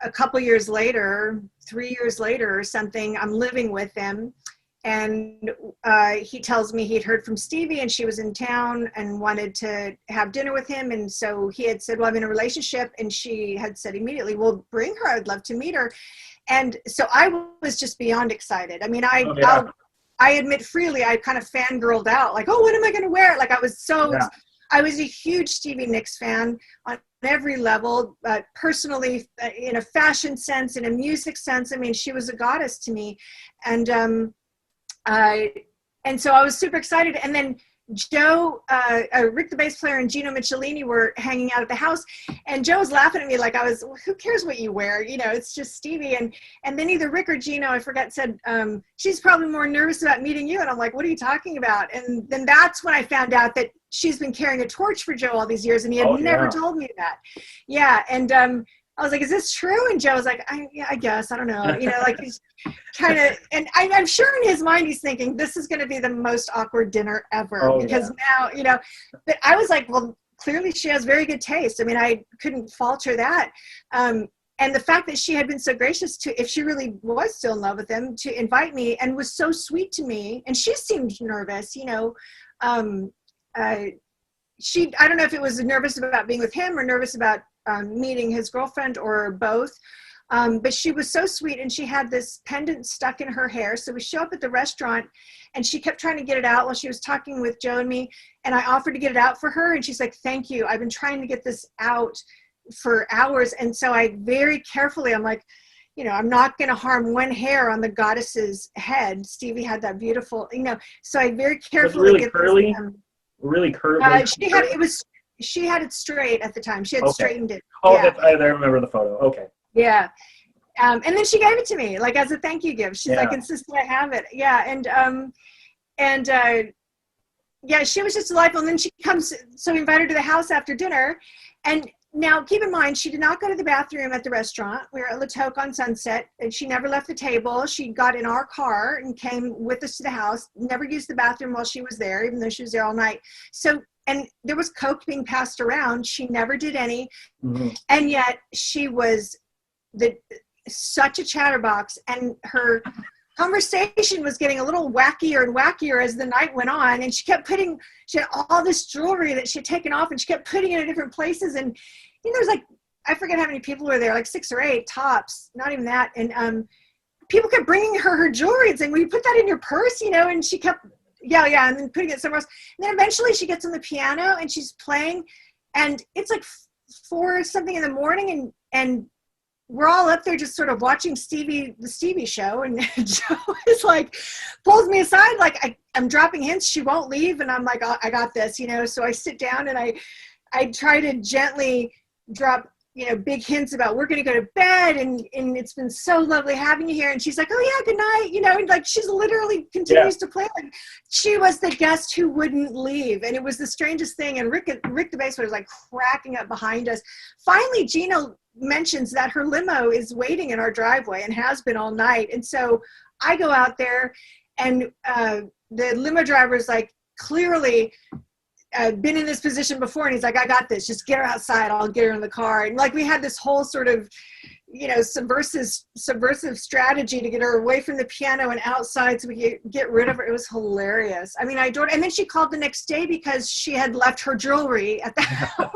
a couple years later, 3 years later or something, I'm living with him. And he tells me he'd heard from Stevie and she was in town and wanted to have dinner with him. And so he had said, well, I'm in a relationship. And she had said immediately, well, bring her. I'd love to meet her. And so I was just beyond excited. I mean, I admit freely, I kind of fangirled out like, oh, what am I going to wear? Like I was I was a huge Stevie Nicks fan on every level, personally, in a fashion sense, in a music sense. I mean, she was a goddess to me. And so I was super excited. And then Joe, Rick, the bass player, and Gino Michelini were hanging out at the house. And Joe was laughing at me like well, who cares what you wear? You know, it's just Stevie. And then either Rick or Gino, I forgot, said, she's probably more nervous about meeting you. And I'm like, what are you talking about? And then that's when I found out that she's been carrying a torch for Joe all these years. And he had never told me that. Yeah. And I was like, is this true? And Joe was like, I guess, I don't know. You know, like he's kind of, and I'm sure in his mind, he's thinking this is going to be the most awkward dinner ever because now, you know, but I was like, well, clearly she has very good taste. I mean, I couldn't falter that. And the fact that she had been so gracious to, if she really was still in love with him, to invite me and was so sweet to me. And she seemed nervous, you know, I don't know if it was nervous about being with him or nervous about meeting his girlfriend or both. But she was so sweet and she had this pendant stuck in her hair. So we show up at the restaurant and she kept trying to get it out while she was talking with Joe and me. And I offered to get it out for her. And she's like, thank you. I've been trying to get this out for hours. And so I very carefully, I'm like, you know, I'm not going to harm one hair on the goddess's head. Stevie had that beautiful, you know, so I very carefully really curly, really curly. She had it straight at the time. She had straightened it. Oh, yeah. I remember the photo. Okay. Yeah. And then she gave it to me, like, as a thank you gift. She's like, insisted I have it. Yeah. Yeah, she was just delightful. And then she comes, so we invited her to the house after dinner. And now keep in mind, she did not go to the bathroom at the restaurant. We were at La Toque on Sunset, and she never left the table. She got in our car and came with us to the house, never used the bathroom while she was there, even though she was there all night. So, and there was Coke being passed around. She never did any. Mm-hmm. And yet she was such a chatterbox, and her conversation was getting a little wackier and wackier as the night went on. And she had all this jewelry that she had taken off and she kept putting it in different places. And, you know, there's like, I forget how many people were there, like 6 or 8 tops, not even that. And people kept bringing her jewelry and saying, will you put that in your purse? You know, and she kept, and then putting it somewhere else. And then eventually she gets on the piano and she's playing, and it's like 4 something in the morning, and we're all up there just sort of watching the Stevie show, and Joe is like, pulls me aside, like I'm dropping hints, she won't leave, and I'm like, oh, I got this, you know. So I sit down and I try to gently drop, you know, big hints about we're going to go to bed, and it's been so lovely having you here. And she's like, oh yeah, good night, you know, and like she's literally continues to play. Like she was the guest who wouldn't leave, and it was the strangest thing. And Rick the bass player was like cracking up behind us. Finally, Gino mentions that her limo is waiting in our driveway and has been all night. And so I go out there, and the limo driver is like clearly been in this position before, and he's like, I got this, just get her outside, I'll get her in the car. And like we had this whole sort of, you know, subversive strategy to get her away from the piano and outside so we could get rid of her. It was hilarious. I mean, I adored it. And then she called the next day because she had left her jewelry at the house.